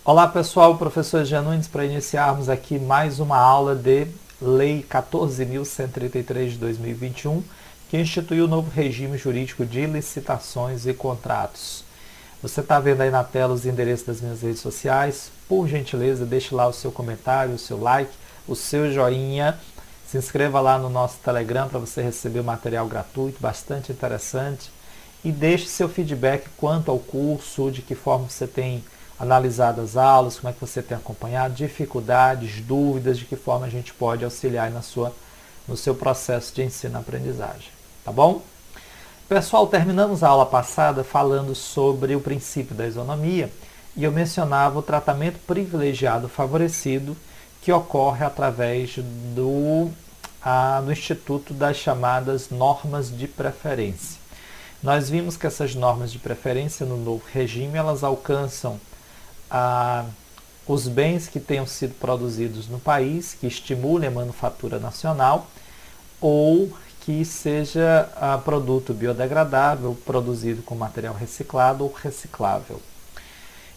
Olá pessoal, professor Jean Nunes, para iniciarmos aqui mais uma aula de Lei 14.133 de 2021, que instituiu o novo regime jurídico de licitações e contratos. Você está vendo aí na tela os endereços das minhas redes sociais. Por gentileza, deixe lá o seu comentário, o seu like, o seu joinha. Se inscreva lá no nosso Telegram para você receber o material gratuito, bastante interessante. E deixe seu feedback quanto ao curso, de que forma você tem analisado as aulas, como é que você tem acompanhado, dificuldades, dúvidas, de que forma a gente pode auxiliar no seu processo de ensino-aprendizagem. Tá bom? Pessoal, terminamos a aula passada falando sobre o princípio da isonomia e eu mencionava o tratamento privilegiado favorecido que ocorre através do Instituto das chamadas normas de preferência. Nós vimos que essas normas de preferência no novo regime, elas alcançam os bens que tenham sido produzidos no país, que estimulem a manufatura nacional, ou que seja produto biodegradável, produzido com material reciclado ou reciclável.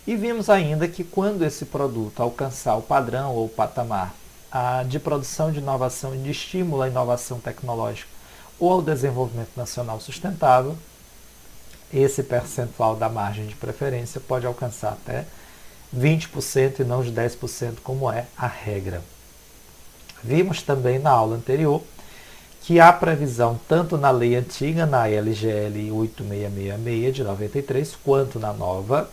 E vimos ainda que quando esse produto alcançar o padrão ou o patamar de produção de inovação e de estímulo à inovação tecnológica ou ao desenvolvimento nacional sustentável, esse percentual da margem de preferência pode alcançar até 20% e não os 10%, como é a regra. Vimos também na aula anterior que há previsão tanto na lei antiga, na LGL 8666 de 93, quanto na nova,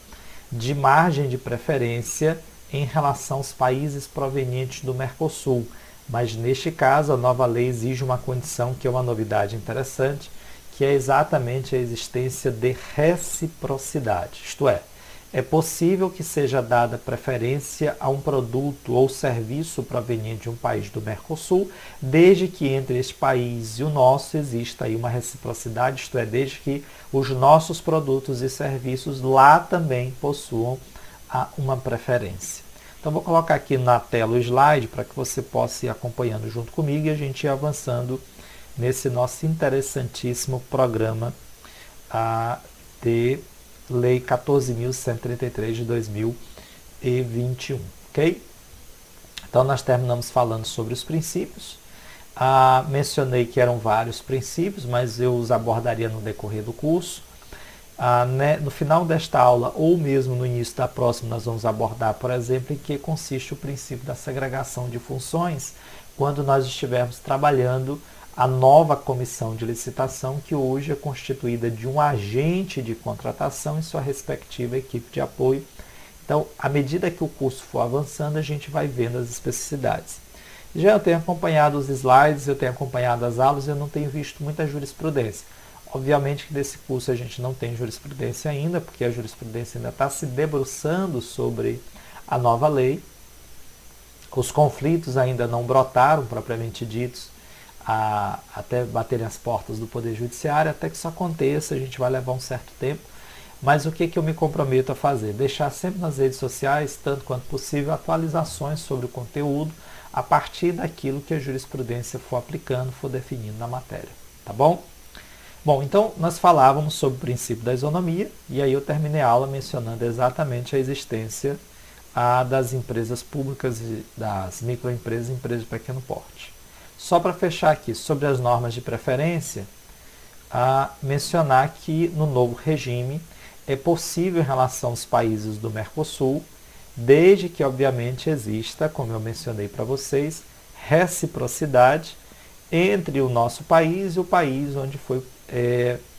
de margem de preferência em relação aos países provenientes do Mercosul. Mas neste caso, a nova lei exige uma condição que é uma novidade interessante, que é exatamente a existência de reciprocidade. Isto é possível que seja dada preferência a um produto ou serviço proveniente de um país do Mercosul, desde que entre esse país e o nosso exista aí uma reciprocidade, isto é, desde que os nossos produtos e serviços lá também possuam uma preferência. Então vou colocar aqui na tela o slide para que você possa ir acompanhando junto comigo e a gente ir avançando nesse nosso interessantíssimo programa de Lei 14.133 de 2021, ok? Então nós terminamos falando sobre os princípios. Mencionei que eram vários princípios, mas eu os abordaria no decorrer do curso. No final desta aula, ou mesmo no início da próxima, nós vamos abordar, por exemplo, em que consiste o princípio da segregação de funções, quando nós estivermos trabalhando a nova comissão de licitação, que hoje é constituída de um agente de contratação e sua respectiva equipe de apoio. Então, à medida que o curso for avançando, a gente vai vendo as especificidades. Já eu tenho acompanhado os slides, eu tenho acompanhado as aulas, eu não tenho visto muita jurisprudência. Obviamente que desse curso a gente não tem jurisprudência ainda, porque a jurisprudência ainda está se debruçando sobre a nova lei. Os conflitos ainda não brotaram, propriamente ditos, até baterem as portas do Poder Judiciário. Até que isso aconteça, a gente vai levar um certo tempo. Mas o que eu me comprometo a fazer? Deixar sempre nas redes sociais, tanto quanto possível, atualizações sobre o conteúdo, a partir daquilo que a jurisprudência for aplicando, for definindo na matéria. Tá bom? Bom, então nós falávamos sobre o princípio da isonomia, e aí eu terminei a aula mencionando exatamente a existência das empresas públicas, das microempresas e empresas de pequeno porte. Só para fechar aqui, sobre as normas de preferência, mencionar que no novo regime é possível em relação aos países do Mercosul, desde que obviamente exista, como eu mencionei para vocês, reciprocidade entre o nosso país e o país onde foi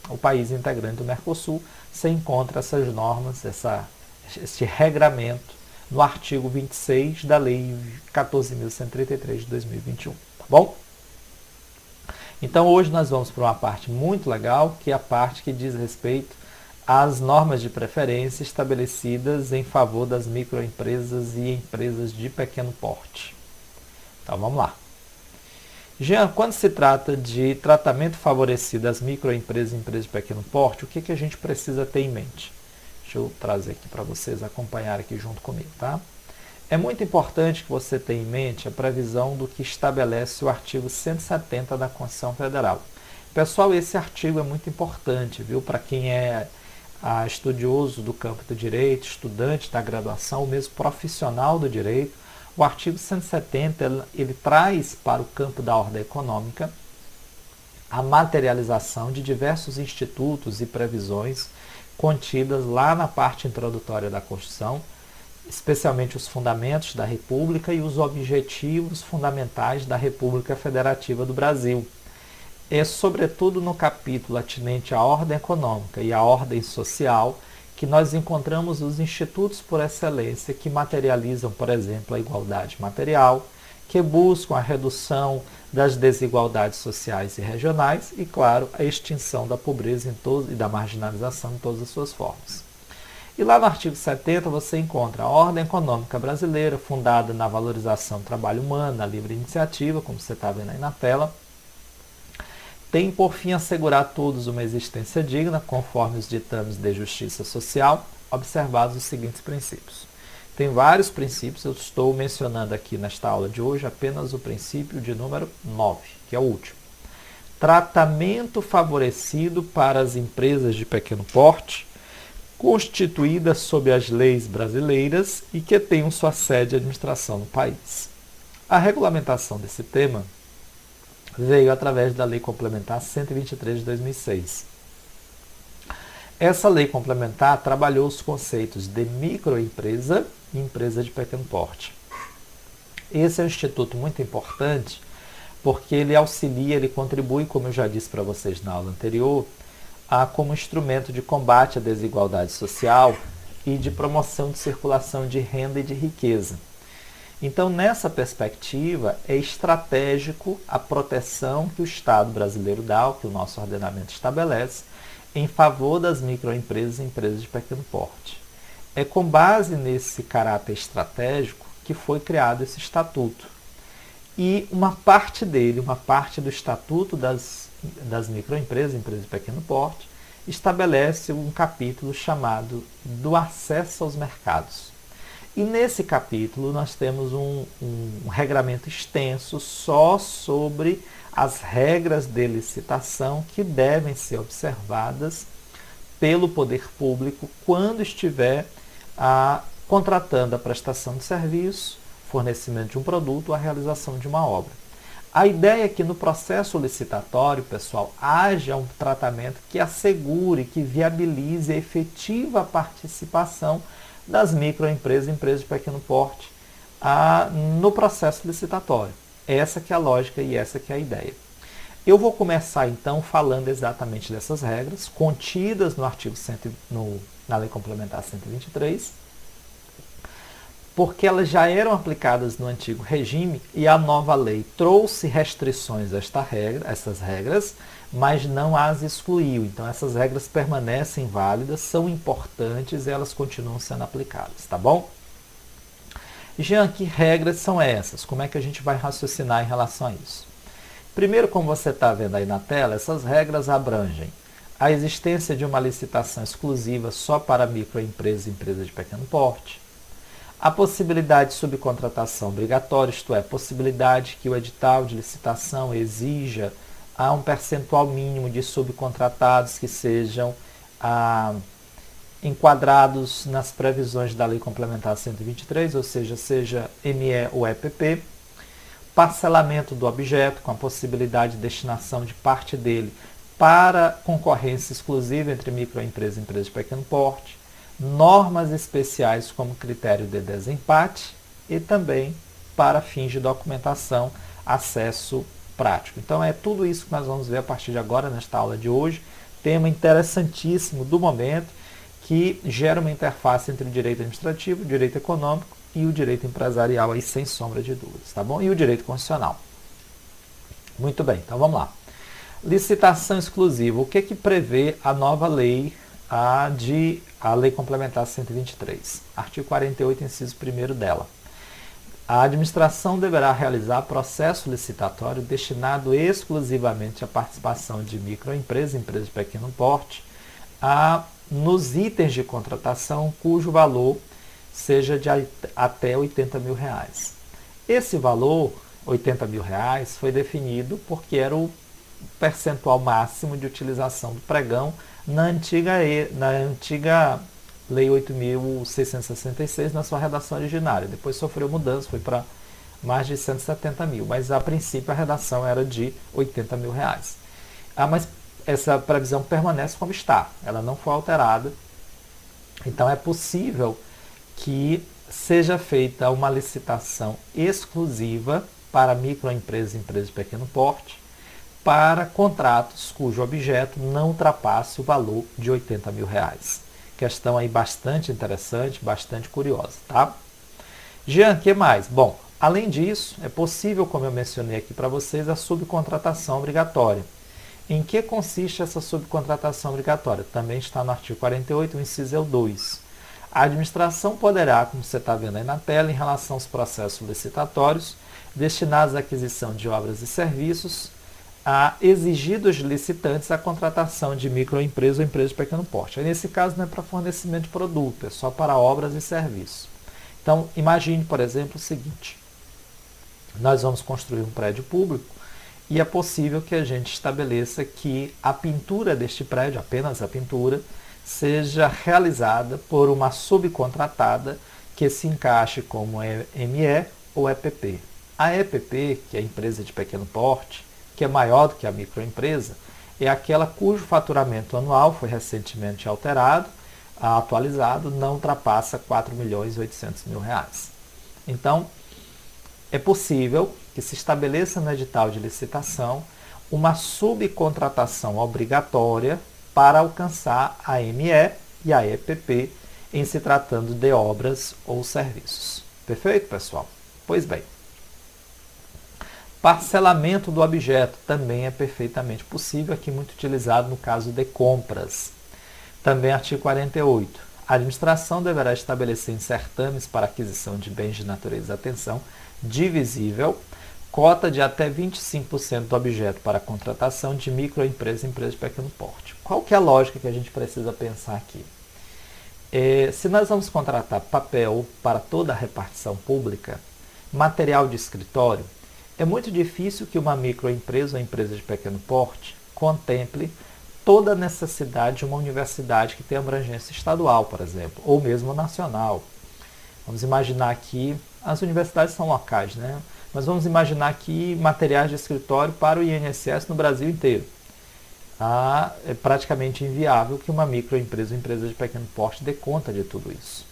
o país integrante do Mercosul. Você encontra essas normas, este regramento no artigo 26 da Lei 14.133 de 2021. Tá bom? Então hoje nós vamos para uma parte muito legal, que é a parte que diz respeito às normas de preferência estabelecidas em favor das microempresas e empresas de pequeno porte. Então vamos lá. Jean, quando se trata de tratamento favorecido às microempresas e empresas de pequeno porte, o que a gente precisa ter em mente? Deixa eu trazer aqui para vocês acompanharem aqui junto comigo, tá? É muito importante que você tenha em mente a previsão do que estabelece o artigo 170 da Constituição Federal. Pessoal, esse artigo é muito importante, viu? Para quem é estudioso do campo do direito, estudante da graduação, ou mesmo profissional do direito, o artigo 170 ele traz para o campo da ordem econômica a materialização de diversos institutos e previsões contidas lá na parte introdutória da Constituição, especialmente os fundamentos da República e os objetivos fundamentais da República Federativa do Brasil. É sobretudo no capítulo atinente à ordem econômica e à ordem social que nós encontramos os institutos por excelência que materializam, por exemplo, a igualdade material, que buscam a redução das desigualdades sociais e regionais e, claro, a extinção da pobreza e da marginalização em todas as suas formas. E lá no artigo 70 você encontra a ordem econômica brasileira, fundada na valorização do trabalho humano, na livre iniciativa, como você está vendo aí na tela, tem por fim assegurar a todos uma existência digna, conforme os ditames de justiça social, observados os seguintes princípios. Tem vários princípios, eu estou mencionando aqui nesta aula de hoje apenas o princípio de número 9, que é o último. Tratamento favorecido para as empresas de pequeno porte, constituídas sob as leis brasileiras e que tenham sua sede de administração no país. A regulamentação desse tema veio através da Lei Complementar 123 de 2006. Essa lei complementar trabalhou os conceitos de microempresa e empresa de pequeno porte. Esse é um instituto muito importante porque ele auxilia, ele contribui, como eu já disse para vocês na aula anterior, como instrumento de combate à desigualdade social e de promoção de circulação de renda e de riqueza. Então, nessa perspectiva, é estratégico a proteção que o Estado brasileiro dá, que o nosso ordenamento estabelece, em favor das microempresas e empresas de pequeno porte. É com base nesse caráter estratégico que foi criado esse estatuto. E uma parte dele, uma parte do estatuto das microempresas, empresas de pequeno porte, estabelece um capítulo chamado do acesso aos mercados. E nesse capítulo nós temos um regramento extenso só sobre as regras de licitação que devem ser observadas pelo poder público quando estiver contratando a prestação de serviço, fornecimento de um produto ou a realização de uma obra. A ideia é que no processo licitatório, pessoal, haja um tratamento que assegure, que viabilize a efetiva participação das microempresas e empresas de pequeno porte no processo licitatório. Essa que é a lógica e essa que é a ideia. Eu vou começar então falando exatamente dessas regras contidas no artigo na Lei Complementar 123, porque elas já eram aplicadas no antigo regime e a nova lei trouxe restrições a essas regras, mas não as excluiu. Então essas regras permanecem válidas, são importantes e elas continuam sendo aplicadas, tá bom? Jean, que regras são essas? Como é que a gente vai raciocinar em relação a isso? Primeiro, como você está vendo aí na tela, essas regras abrangem a existência de uma licitação exclusiva só para microempresas e empresas de pequeno porte, a possibilidade de subcontratação obrigatória, isto é, possibilidade que o edital de licitação exija um percentual mínimo de subcontratados que sejam enquadrados nas previsões da Lei Complementar 123, ou seja ME ou EPP, parcelamento do objeto com a possibilidade de destinação de parte dele para concorrência exclusiva entre microempresas e empresas de pequeno porte, normas especiais como critério de desempate e também para fins de documentação, acesso prático. Então é tudo isso que nós vamos ver a partir de agora nesta aula de hoje, tema interessantíssimo do momento que gera uma interface entre o direito administrativo, o direito econômico e o direito empresarial, aí sem sombra de dúvidas, tá bom? E o direito constitucional. Muito bem, então vamos lá. Licitação exclusiva. O que prevê a nova lei, a Lei Complementar 123? Artigo 48, inciso 1º dela. A administração deverá realizar processo licitatório destinado exclusivamente à participação de microempresas e empresas de pequeno porte nos itens de contratação cujo valor seja de até R$80 mil. Esse valor, R$80 mil, foi definido porque era percentual máximo de utilização do pregão na antiga Lei 8.666 na sua redação originária. Depois sofreu mudança, foi para mais de 170 mil, mas a princípio a redação era de 80 mil reais. Mas essa previsão permanece como está, ela não foi alterada. Então é possível que seja feita uma licitação exclusiva para microempresas e empresas de pequeno porte, para contratos cujo objeto não ultrapasse o valor de 80 mil reais. Questão aí bastante interessante, bastante curiosa, tá? Jean, o que mais? Bom, além disso, é possível, como eu mencionei aqui para vocês, a subcontratação obrigatória. Em que consiste essa subcontratação obrigatória? Também está no artigo 48, o inciso 2. A administração poderá, como você está vendo aí na tela, em relação aos processos licitatórios destinados à aquisição de obras e serviços, a exigir dos licitantes a contratação de microempresa ou empresa de pequeno porte. Aí, nesse caso, não é para fornecimento de produto, é só para obras e serviços. Então, imagine, por exemplo, o seguinte: nós vamos construir um prédio público e é possível que a gente estabeleça que a pintura deste prédio, apenas a pintura, seja realizada por uma subcontratada que se encaixe como ME ou EPP. A EPP, que é a empresa de pequeno porte, que é maior do que a microempresa, é aquela cujo faturamento anual foi recentemente atualizado, não ultrapassa 4.800.000 reais. Então, é possível que se estabeleça no edital de licitação uma subcontratação obrigatória para alcançar a ME e a EPP em se tratando de obras ou serviços. Perfeito, pessoal? Pois bem. Parcelamento do objeto também é perfeitamente possível, aqui muito utilizado no caso de compras. Também artigo 48. A administração deverá estabelecer em certames para aquisição de bens de natureza, atenção, divisível, cota de até 25% do objeto para contratação de microempresa e empresa de pequeno porte. Qual que é a lógica que a gente precisa pensar aqui? Se nós vamos contratar papel para toda a repartição pública, material de escritório, é muito difícil que uma microempresa ou empresa de pequeno porte contemple toda a necessidade de uma universidade que tem abrangência estadual, por exemplo, ou mesmo nacional. Vamos imaginar aqui, as universidades são locais, né? Mas vamos imaginar aqui materiais de escritório para o INSS no Brasil inteiro. É praticamente inviável que uma microempresa ou empresa de pequeno porte dê conta de tudo isso.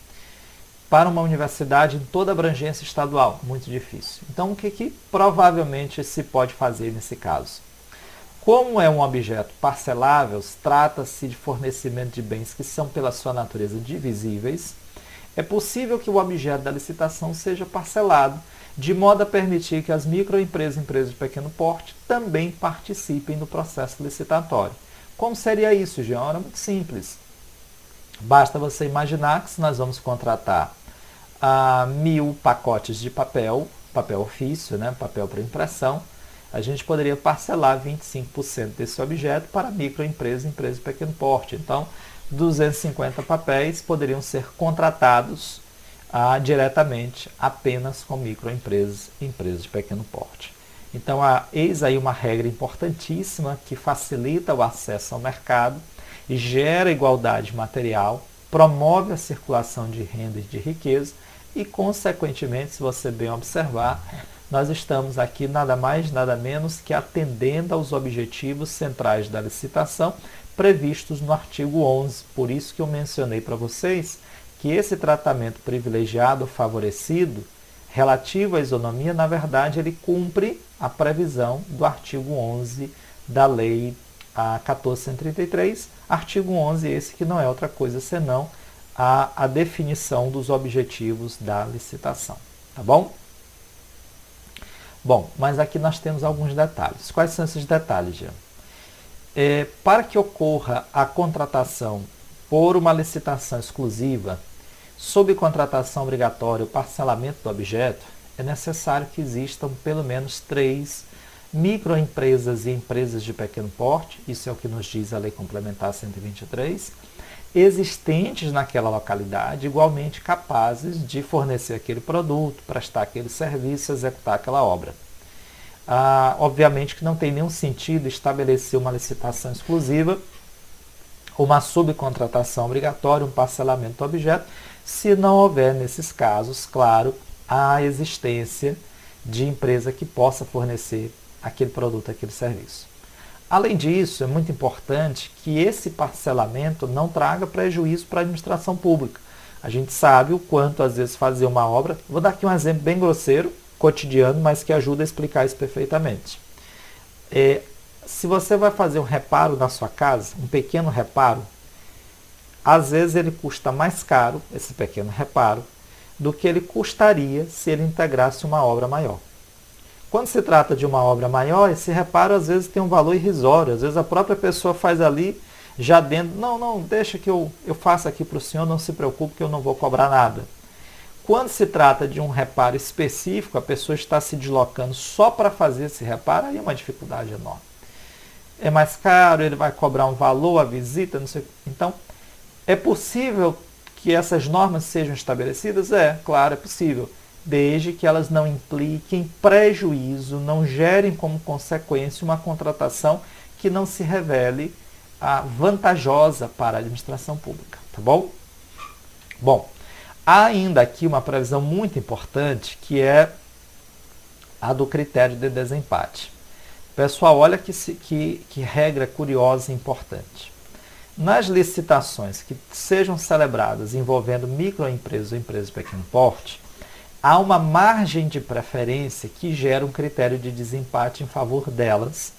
Para uma universidade em toda a abrangência estadual, muito difícil. Então, o que provavelmente se pode fazer nesse caso? Como é um objeto parcelável, trata-se de fornecimento de bens que são, pela sua natureza, divisíveis, é possível que o objeto da licitação seja parcelado, de modo a permitir que as microempresas e empresas de pequeno porte também participem do processo licitatório. Como seria isso, Jean? Era muito simples. Basta você imaginar que se nós vamos contratar 1.000 pacotes de papel ofício, né, papel para impressão, a gente poderia parcelar 25% desse objeto para microempresa e empresa de pequeno porte. Então, 250 papéis poderiam ser contratados diretamente apenas com microempresas e empresas de pequeno porte. Então, eis aí uma regra importantíssima que facilita o acesso ao mercado, gera igualdade material, promove a circulação de renda e de riqueza e, consequentemente, se você bem observar, nós estamos aqui nada mais, nada menos que atendendo aos objetivos centrais da licitação previstos no artigo 11. Por isso que eu mencionei para vocês que esse tratamento privilegiado, favorecido, relativo à isonomia, na verdade, ele cumpre a previsão do artigo 11 da Lei 14.133, artigo 11 esse que não é outra coisa senão a definição dos objetivos da licitação, tá bom? Bom, mas aqui nós temos alguns detalhes. Quais são esses detalhes, Jean? Para que ocorra a contratação por uma licitação exclusiva, subcontratação obrigatória ou parcelamento do objeto, é necessário que existam pelo menos 3 microempresas e empresas de pequeno porte, isso é o que nos diz a Lei Complementar 123, existentes naquela localidade, igualmente capazes de fornecer aquele produto, prestar aquele serviço, executar aquela obra. Obviamente que não tem nenhum sentido estabelecer uma licitação exclusiva, uma subcontratação obrigatória, um parcelamento do objeto, se não houver, nesses casos, claro, a existência de empresa que possa fornecer aquele produto, aquele serviço. Além disso, é muito importante que esse parcelamento não traga prejuízo para a administração pública. A gente sabe o quanto, às vezes, fazer uma obra... Vou dar aqui um exemplo bem grosseiro, cotidiano, mas que ajuda a explicar isso perfeitamente. Se você vai fazer um reparo na sua casa, um pequeno reparo, às vezes ele custa mais caro, esse pequeno reparo, do que ele custaria se ele integrasse uma obra maior. Quando se trata de uma obra maior, esse reparo às vezes tem um valor irrisório. Às vezes a própria pessoa faz ali, já dentro, não, deixa que eu faça aqui para o senhor, não se preocupe que eu não vou cobrar nada. Quando se trata de um reparo específico, a pessoa está se deslocando só para fazer esse reparo, aí é uma dificuldade enorme. É mais caro, ele vai cobrar um valor, a visita, não sei. Então, é possível que essas normas sejam estabelecidas? Claro, é possível, desde que elas não impliquem prejuízo, não gerem como consequência uma contratação que não se revele vantajosa para a administração pública, tá bom? Bom, há ainda aqui uma previsão muito importante, que é a do critério de desempate. Pessoal, olha que regra curiosa e importante. Nas licitações que sejam celebradas envolvendo microempresas ou empresas de pequeno porte, há uma margem de preferência que gera um critério de desempate em favor delas,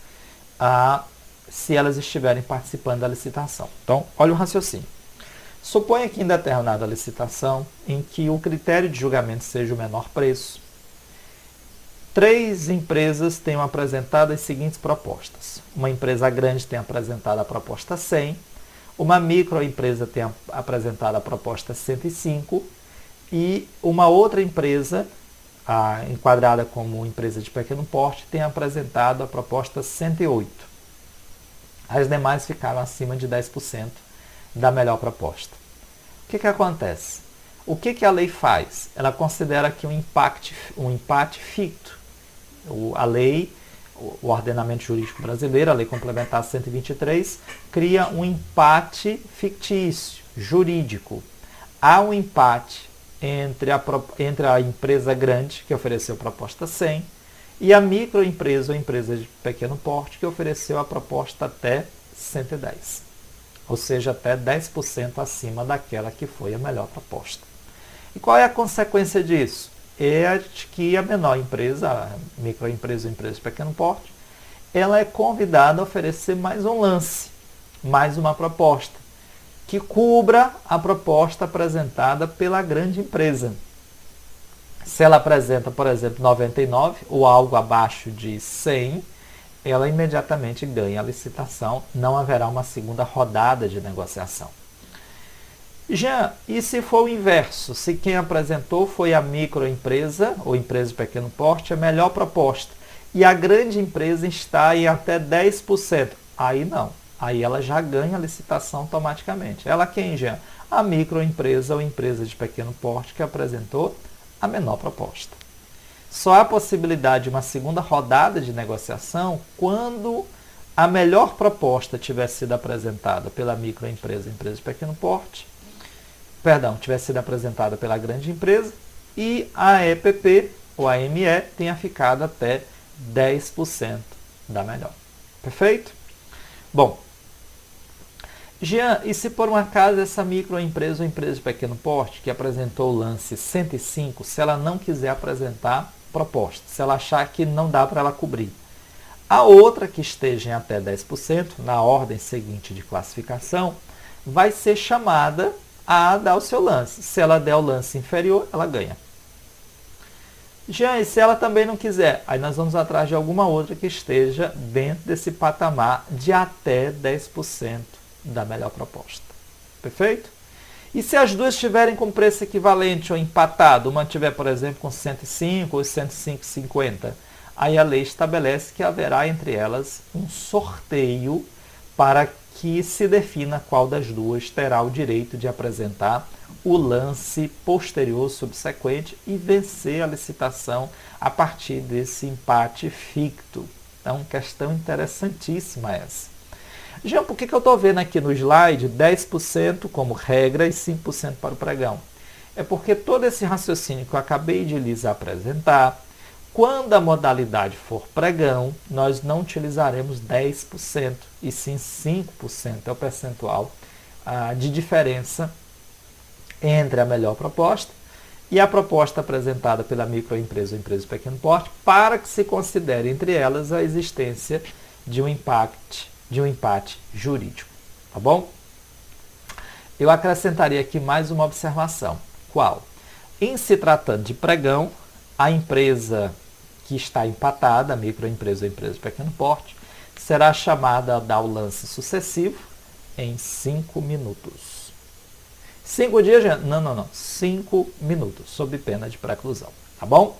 se elas estiverem participando da licitação. Então, olha o raciocínio. Suponha que em determinada licitação, em que o critério de julgamento seja o menor preço, 3 empresas tenham apresentado as seguintes propostas. Uma empresa grande tem apresentado a proposta 100, uma microempresa tem apresentado a proposta 105 e uma outra empresa, enquadrada como empresa de pequeno porte, tem apresentado a proposta 108. As demais ficaram acima de 10% da melhor proposta. O que acontece? O que a lei faz? Ela considera que um empate ficto. A lei, o ordenamento jurídico brasileiro, a Lei Complementar 123, cria um empate fictício, jurídico. Há um empate entre a empresa grande, que ofereceu a proposta 100, e a microempresa ou empresa de pequeno porte, que ofereceu a proposta até 110. Ou seja, até 10% acima daquela que foi a melhor proposta. E qual é a consequência disso? É que a menor empresa, a microempresa ou empresa de pequeno porte, ela é convidada a oferecer mais um lance, mais uma proposta, que cubra a proposta apresentada pela grande empresa. Se ela apresenta, por exemplo, 99 ou algo abaixo de 100, ela imediatamente ganha a licitação, não haverá uma segunda rodada de negociação. Jean, e se for o inverso? Se quem apresentou foi a microempresa ou empresa de pequeno porte, a melhor proposta, e a grande empresa está em até 10%, aí não. Aí ela já ganha a licitação automaticamente. Ela quem, Jean? A microempresa ou empresa de pequeno porte que apresentou a menor proposta. Só há possibilidade de uma segunda rodada de negociação quando a melhor proposta tiver sido apresentada pela microempresa ou empresa de pequeno porte, tivesse sido apresentada pela grande empresa e a EPP ou a ME tenha ficado até 10% da melhor. Perfeito? Bom, Jean, e se por um acaso essa microempresa ou empresa de pequeno porte que apresentou o lance 105, se ela não quiser apresentar proposta, se ela achar que não dá para ela cobrir, a outra que esteja em até 10%, na ordem seguinte de classificação, vai ser chamada a dar o seu lance. Se ela der o lance inferior, ela ganha. Já, e se ela também não quiser, aí nós vamos atrás de alguma outra que esteja dentro desse patamar de até 10% da melhor proposta. Perfeito? E se as duas estiverem com preço equivalente ou empatado, uma tiver, por exemplo, com 105 ou 105,50, aí a lei estabelece que haverá entre elas um sorteio para que se defina qual das duas terá o direito de apresentar o lance posterior subsequente e vencer a licitação a partir desse empate ficto. Então, questão interessantíssima essa. Jean, por que eu estou vendo aqui no slide 10% como regra e 5% para o pregão? É porque todo esse raciocínio que eu acabei de lhes apresentar, quando a modalidade for pregão, nós não utilizaremos 10%, e sim 5% é o percentual de diferença entre a melhor proposta e a proposta apresentada pela microempresa ou empresa de pequeno porte, para que se considere entre elas a existência de um empate jurídico. Tá bom? Eu acrescentaria aqui mais uma observação. Qual? Em se tratando de pregão, a empresa que está empatada, a microempresa ou empresa de pequeno porte, será chamada a dar o lance sucessivo em 5 minutos. 5 dias? Não. 5 minutos, sob pena de preclusão. Tá bom?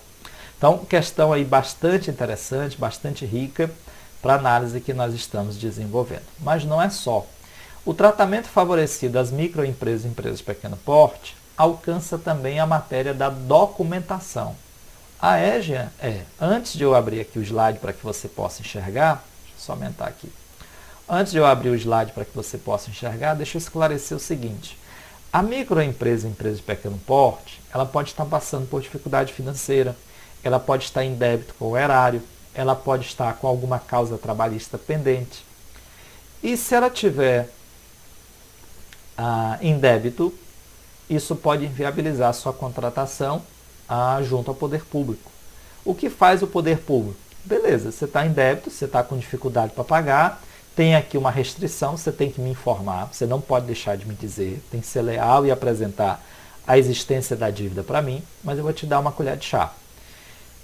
Então, questão aí bastante interessante, bastante rica para a análise que nós estamos desenvolvendo. Mas não é só. O tratamento favorecido às microempresas e empresas de pequeno porte alcança também a matéria da documentação. Jean, antes de eu abrir aqui o slide para que você possa enxergar, deixa eu só aumentar aqui. Antes de eu abrir o slide para que você possa enxergar, deixa eu esclarecer o seguinte. A microempresa e empresa de pequeno porte, ela pode estar passando por dificuldade financeira, ela pode estar em débito com o erário, ela pode estar com alguma causa trabalhista pendente. E se ela tiver em débito, isso pode inviabilizar a sua contratação junto ao poder público. O que faz o poder público? Beleza, você está em débito, você está com dificuldade para pagar, tem aqui uma restrição, você tem que me informar, você não pode deixar de me dizer, tem que ser leal e apresentar a existência da dívida para mim, mas eu vou te dar uma colher de chá.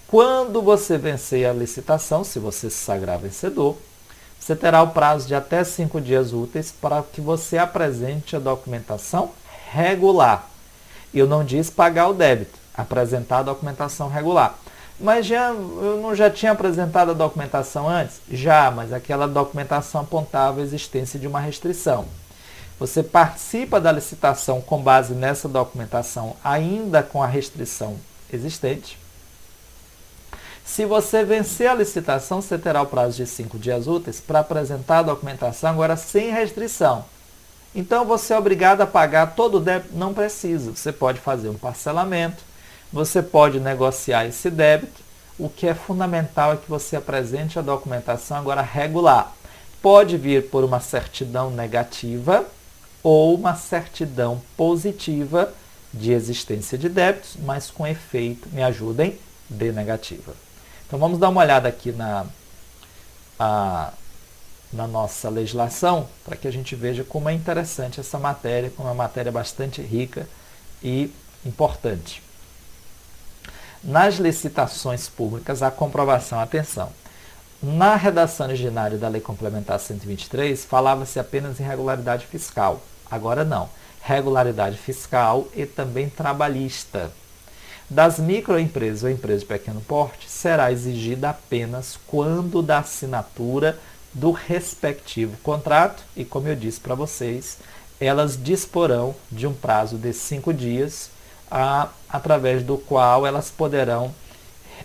Quando você vencer a licitação, se você se sagrar vencedor, você terá o prazo de até 5 dias úteis para que você apresente a documentação regular. Eu não disse pagar o débito, apresentar a documentação regular. Mas eu não já tinha apresentado a documentação antes? Já, mas aquela documentação apontava a existência de uma restrição. Você participa da licitação com base nessa documentação, ainda com a restrição existente. Se você vencer a licitação, você terá o prazo de 5 dias úteis para apresentar a documentação, agora sem restrição. Então, você é obrigado a pagar todo o débito? Não precisa. Você pode fazer um parcelamento, você pode negociar esse débito. O que é fundamental é que você apresente a documentação agora regular. Pode vir por uma certidão negativa ou uma certidão positiva de existência de débitos, mas com efeito, me ajudem, de negativa. Então, vamos dar uma olhada aqui na nossa legislação, para que a gente veja como é interessante essa matéria, como é uma matéria bastante rica e importante. Nas licitações públicas, a comprovação, atenção, na redação originária da Lei Complementar 123, falava-se apenas em regularidade fiscal. Agora não, regularidade fiscal e também trabalhista. Das microempresas ou empresas de pequeno porte, será exigida apenas quando da assinatura do respectivo contrato e, como eu disse para vocês, elas disporão de um prazo de 5 dias, através do qual elas poderão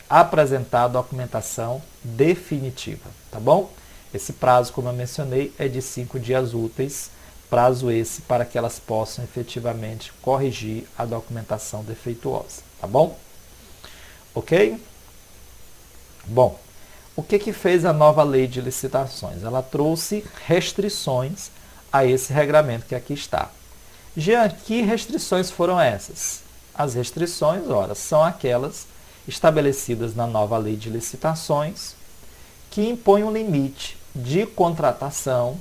apresentar a documentação definitiva, tá bom? Esse prazo, como eu mencionei, é de 5 dias úteis, prazo esse para que elas possam efetivamente corrigir a documentação defeituosa, tá bom? Ok? Bom, o que fez a nova lei de licitações? Ela trouxe restrições a esse regramento que aqui está. Jean, que restrições foram essas? As restrições, ora, são aquelas estabelecidas na nova lei de licitações que impõem um limite de contratação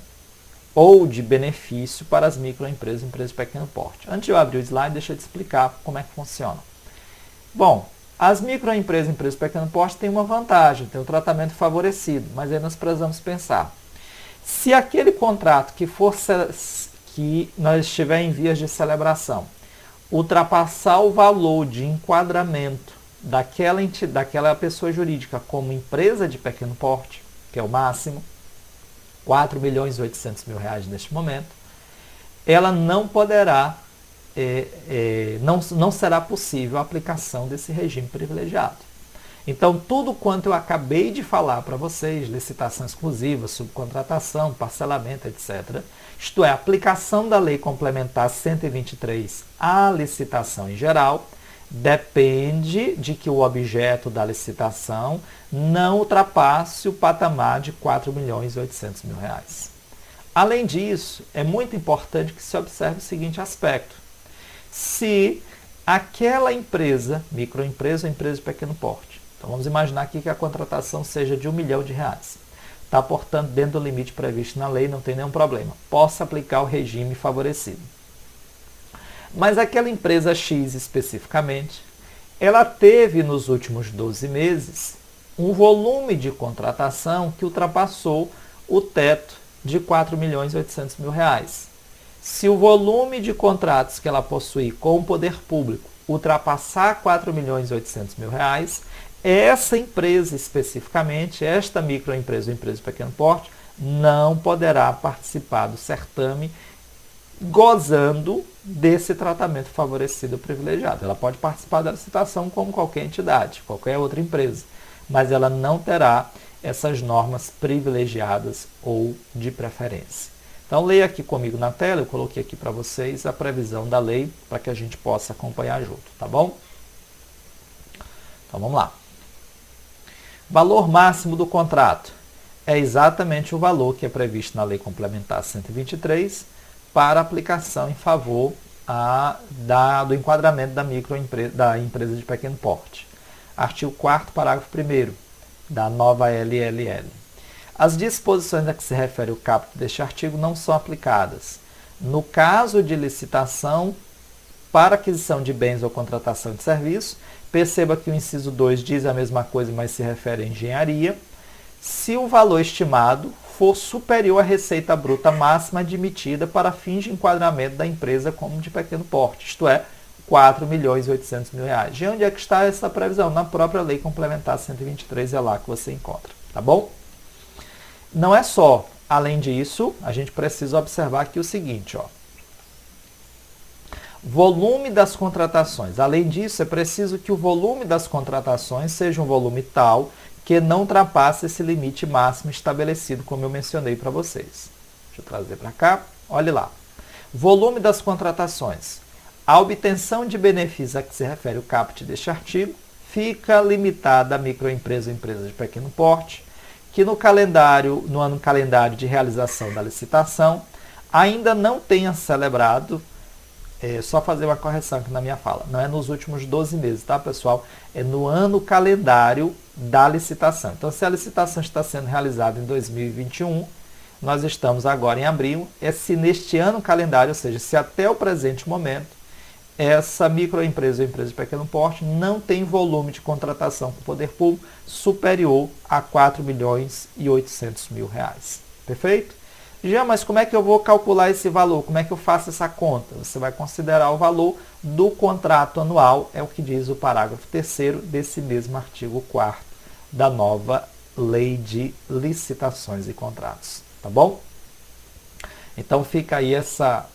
ou de benefício para as microempresas e empresas de pequeno porte. Antes de eu abrir o slide, deixa eu te explicar como é que funciona. Bom, as microempresas e empresas de pequeno porte têm uma vantagem, têm um tratamento favorecido, mas aí nós precisamos pensar. Se aquele contrato que nós estiver em vias de celebração ultrapassar o valor de enquadramento daquela pessoa jurídica como empresa de pequeno porte, que é o máximo, R$ 4.800.000 neste momento, ela não poderá, não será possível a aplicação desse regime privilegiado. Então, tudo quanto eu acabei de falar para vocês, licitação exclusiva, subcontratação, parcelamento, etc., isto é, a aplicação da Lei Complementar 123 à licitação em geral, depende de que o objeto da licitação não ultrapasse o patamar de R$ 4.800.000. Além disso, é muito importante que se observe o seguinte aspecto. Se aquela empresa, microempresa ou empresa de pequeno porte, então vamos imaginar aqui que a contratação seja de R$ 1 milhão, está, portanto, dentro do limite previsto na lei, não tem nenhum problema, possa aplicar o regime favorecido. Mas aquela empresa X especificamente, ela teve nos últimos 12 meses um volume de contratação que ultrapassou o teto de R$ 4.800.000. Se o volume de contratos que ela possui com o poder público ultrapassar R$ 4.800.000, essa empresa especificamente, esta microempresa ou empresa de pequeno porte, não poderá participar do certame gozando desse tratamento favorecido privilegiado. Ela pode participar da licitação como qualquer entidade, qualquer outra empresa, mas ela não terá essas normas privilegiadas ou de preferência. Então leia aqui comigo na tela, eu coloquei aqui para vocês a previsão da lei para que a gente possa acompanhar junto, tá bom? Então vamos lá. Valor máximo do contrato é exatamente o valor que é previsto na Lei Complementar 123 para aplicação em favor do enquadramento da empresa de pequeno porte. Artigo 4º, parágrafo 1º da nova LLL. As disposições a que se refere o caput deste artigo não são aplicadas no caso de licitação para aquisição de bens ou contratação de serviço. Perceba que o inciso 2 diz a mesma coisa, mas se refere à engenharia. Se o valor estimado for superior à receita bruta máxima admitida para fins de enquadramento da empresa como de pequeno porte, isto é, R$ 4.800.000. De onde é que está essa previsão? Na própria Lei Complementar 123, é lá que você encontra, tá bom? Não é só. Além disso, a gente precisa observar aqui o seguinte, ó. Volume das contratações. Além disso, é preciso que o volume das contratações seja um volume tal que não ultrapasse esse limite máximo estabelecido, como eu mencionei para vocês. Deixa eu trazer para cá. Olhe lá. Volume das contratações. A obtenção de benefícios a que se refere o caput deste artigo fica limitada à microempresa ou empresa de pequeno porte, que no ano calendário de realização da licitação ainda não tenha celebrado. Só fazer uma correção aqui na minha fala. Não é nos últimos 12 meses, tá, pessoal? É no ano calendário da licitação. Então, se a licitação está sendo realizada em 2021, nós estamos agora em abril. Se neste ano calendário, ou seja, se até o presente momento, essa microempresa ou empresa de pequeno porte não tem volume de contratação com o poder público superior a R$ 4.800.000. Perfeito? Já, mas como é que eu vou calcular esse valor? Como é que eu faço essa conta? Você vai considerar o valor do contrato anual, é o que diz o parágrafo 3º desse mesmo artigo 4º da nova Lei de Licitações e Contratos. Tá bom? Então fica aí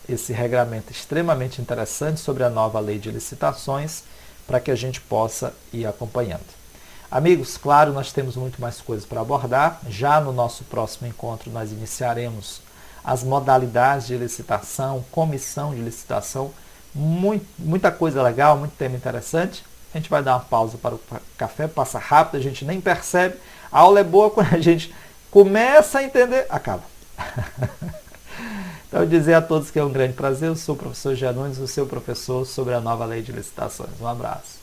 esse regramento extremamente interessante sobre a nova Lei de Licitações para que a gente possa ir acompanhando. Amigos, claro, nós temos muito mais coisas para abordar. Já no nosso próximo encontro nós iniciaremos as modalidades de licitação, comissão de licitação, muita coisa legal, muito tema interessante. A gente vai dar uma pausa para o café, passa rápido, a gente nem percebe. A aula é boa quando a gente começa a entender, acaba. Então, eu dizer a todos que é um grande prazer. Eu sou o professor Jean Nunes, o seu professor sobre a nova Lei de Licitações. Um abraço.